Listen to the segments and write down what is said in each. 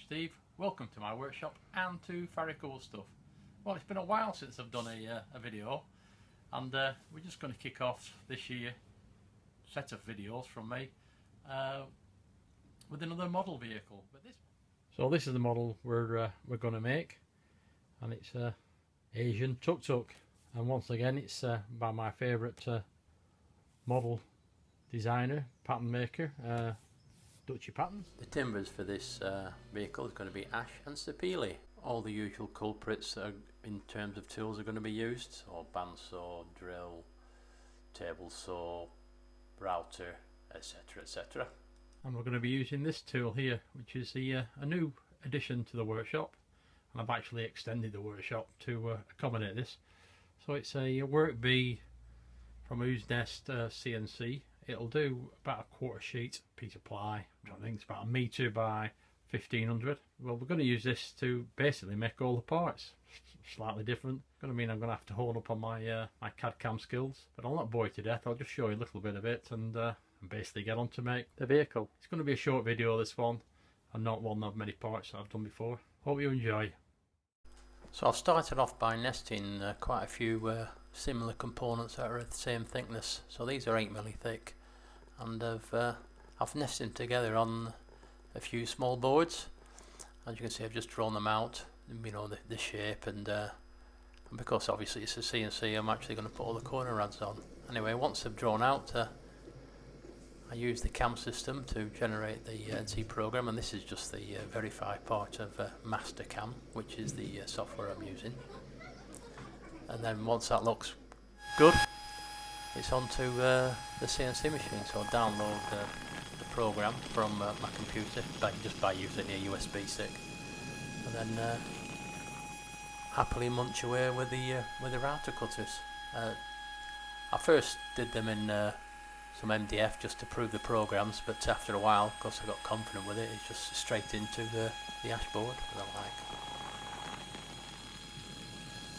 Steve. Welcome to my workshop and to Very Cool Stuff. Well, it's been a while since I've done a video, and we're just going to kick off this year set of videos from me with another model vehicle. So this is the model we're going to make, and it's Asian Tuk Tuk, and once again it's by my favourite model designer, pattern maker, Dutchy Patterns. The timbers for this vehicle is going to be ash and sapele. All the usual culprits in terms of tools are going to be used, or bandsaw, drill, table saw, router, etc, etc. And we're going to be using this tool here, which is a new addition to the workshop, and I've actually extended the workshop to accommodate this. So it's a Work B from Who's Nest CNC. It'll do about a quarter sheet piece of ply, which I think it's about 1 metre by 1500. Well, we're going to use this to basically make all the parts. Slightly different. Going to mean I'm going to have to hone up on my my CAD/CAM skills, but I'll not bore you to death. I'll just show you a little bit of it and basically get on to make the vehicle. It's going to be a short video, this one, and not one of many parts that I've done before. Hope you enjoy. So I've started off by nesting quite a few similar components that are the same thickness. So these are 8mm thick, and I've nested them together on a few small boards. As you can see, I've just drawn them out, you know, the shape, and because obviously it's a CNC, I'm actually going to put all the corner rads on. Anyway, once they've drawn out, I use the CAM system to generate the NC program, and this is just the verify part of Master CAM, which is the software I'm using. And then once that looks good, it's onto the CNC machine. So I'll download the program from my computer just by using a USB stick, and then happily munch away with the router cutters. I first did them in some MDF just to prove the programs, but after a while, of course, I got confident with it. It's just straight into the ashboard that I like.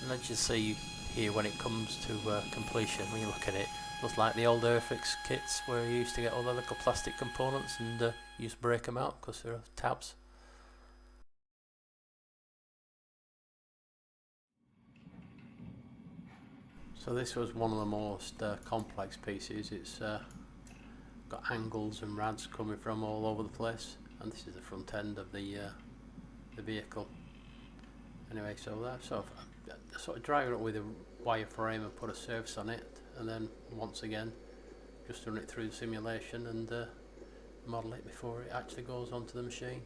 And as you see here, when it comes to completion, when you look at it, it looks like the old Airfix kits where you used to get all the little plastic components and you used to break them out because they're tabs. So this was one of the most complex pieces. It's got angles and rads coming from all over the place, and this is the front end of the vehicle. Anyway, so that's sort of drive it up with a wireframe and put a surface on it, and then once again just run it through the simulation and model it before it actually goes onto the machine.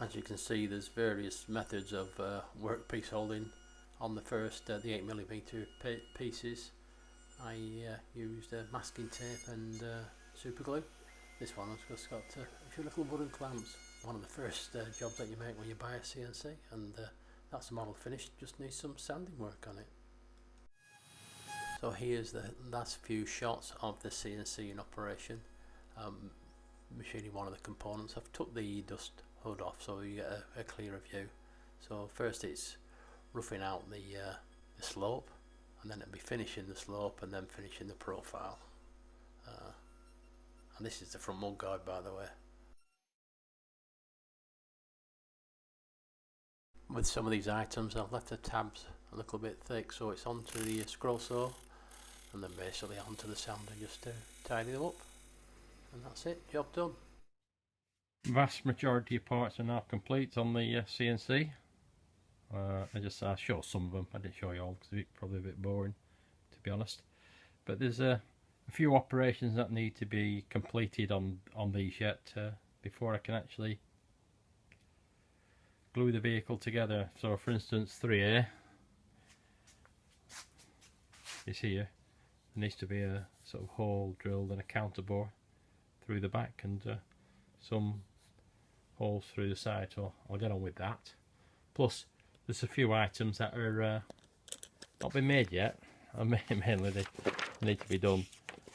As you can see, there's various methods of workpiece holding. On the first, the 8mm pieces, I used masking tape and super glue. This one has just got a few little wooden clamps. One of the first jobs that you make when you buy a CNC, and that's the model finished, just needs some sanding work on it. So here's the last few shots of the CNC in operation, machining one of the components. I've took the dust hood off so you get a clearer view. So first it's roughing out the slope, and then it'll be finishing the slope and then finishing the profile. And this is the front mudguard, by the way. With some of these items, I've left the tabs a little bit thick, so it's onto the scroll saw and then basically onto the sander just to tidy them up, and that's it, job done. Vast majority of parts are now complete on the CNC. I showed some of them. I didn't show you all because it's probably a bit boring, to be honest. But there's a few operations that need to be completed on these yet before I can actually glue the vehicle together. So, for instance, 3A is here. There needs to be a sort of hole drilled and a counterbore through the back, and some holes through the side. So I'll get on with that. Plus, there's a few items that are not been made yet. Mainly they need to be done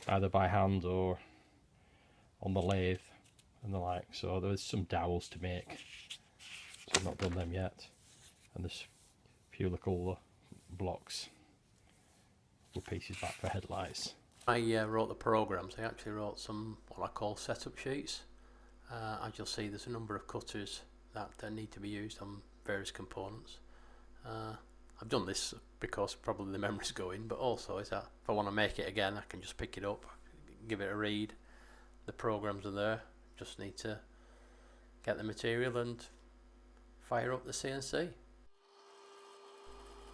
either by hand or on the lathe and the like. So there's some dowels to make, so I've not done them yet. And there's a few of the cooler blocks with pieces back for headlights. I wrote the programs. I actually wrote some what I call setup sheets. As you'll see, there's a number of cutters that need to be used on various components. I've done this because probably the memory's going, but also is that if I want to make it again, I can just pick it up, give it a read. The programs are there. Just need to get the material and fire up the CNC.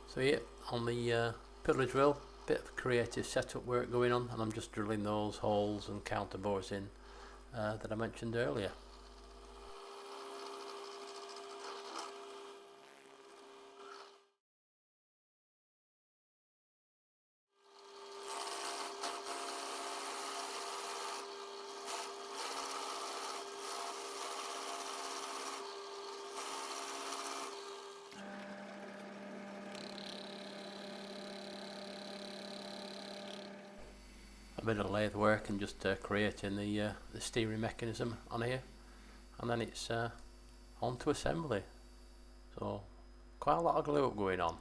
So yeah, on the pillar drill, bit of creative setup work going on, and I'm just drilling those holes and counterbores in that I mentioned earlier. A bit of lathe work and just creating the steering mechanism on here, and then it's on to assembly. So quite a lot of glue up going on.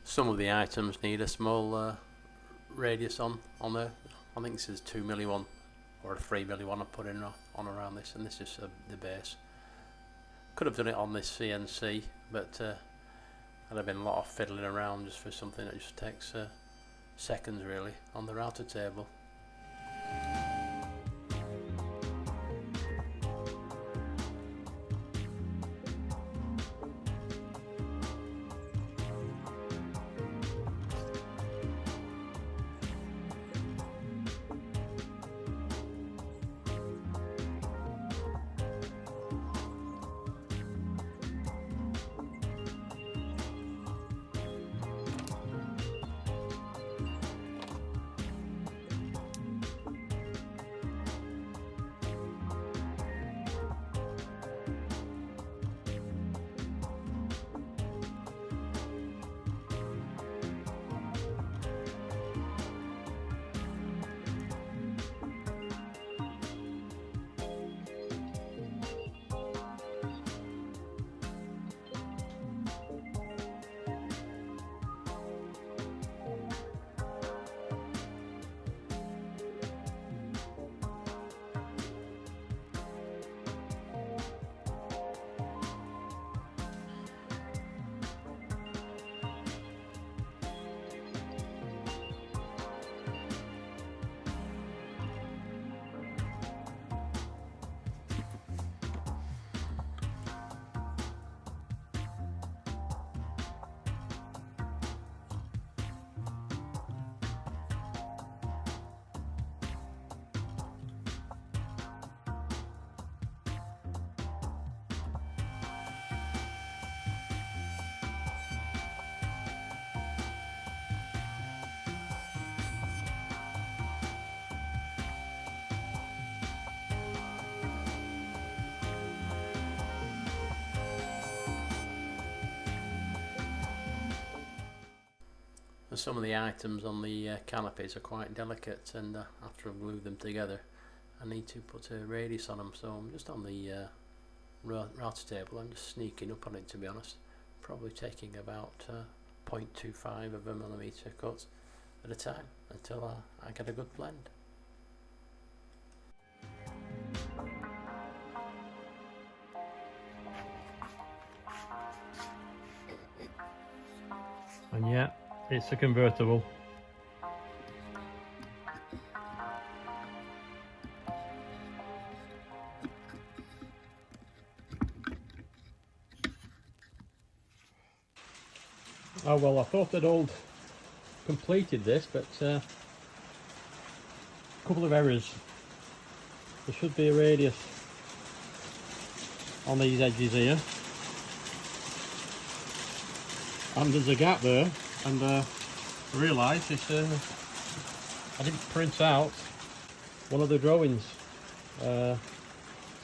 Some of the items need a small radius on there. I think this is a 2mm one or a 3mm one I put in on around this, and this is the base. Could have done it on this CNC, but there'd have been a lot of fiddling around just for something that just takes seconds really on the router table. because some of the items on the canopies are quite delicate, and after I've glued them together I need to put a radius on them, so I'm just on the router table. I'm just sneaking up on it, to be honest, probably taking about 0.25 of a millimetre cut at a time until I get a good blend. And yeah, it's a convertible. Oh well, I thought I'd all completed this, but a couple of errors. There should be a radius on these edges here, and there's a gap there, and I realised this, I didn't print out one of the drawings, so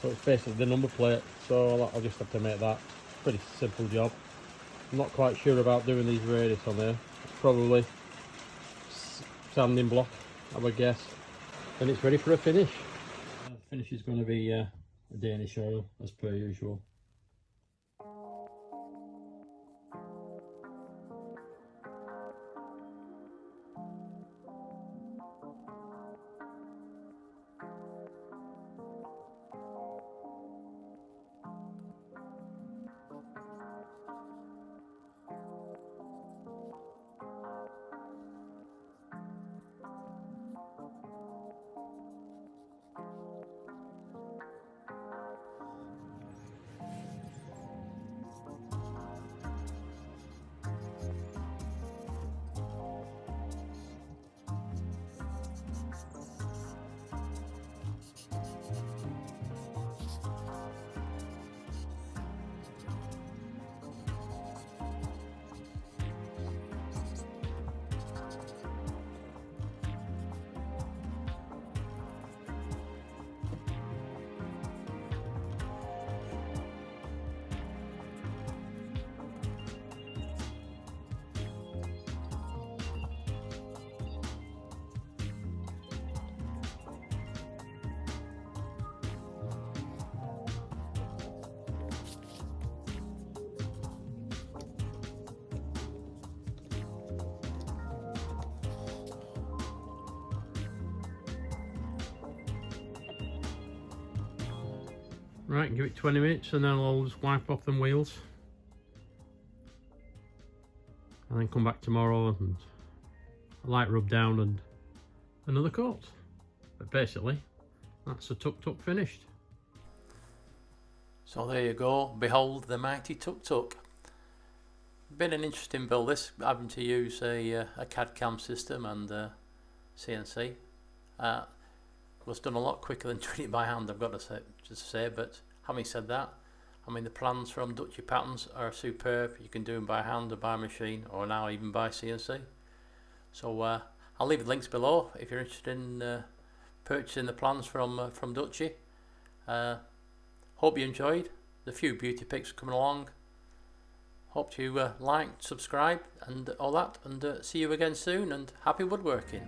it's basically the number plate, so I'll just have to make that. Pretty simple job. I'm not quite sure about doing these radius on there. It's probably sanding block, I would guess. Then it's ready for a finish. The finish is going to be a Danish oil, as per usual. Right, give it 20 minutes and then I'll just wipe off them wheels. And then come back tomorrow and a light rub down and another coat. But basically, that's the Tuk Tuk finished. So there you go, behold the mighty Tuk Tuk. Been an interesting build this, having to use a CAD CAM system and CNC. Was done a lot quicker than doing it by hand, I've got to say, but having said that, I mean the plans from Dutchy Patterns are superb. You can do them by hand or by machine, or now even by CNC. So I'll leave the links below if you're interested in purchasing the plans from Dutchy. Hope you enjoyed the few beauty pics coming along. Hope you like, subscribe and all that, and see you again soon, and happy woodworking.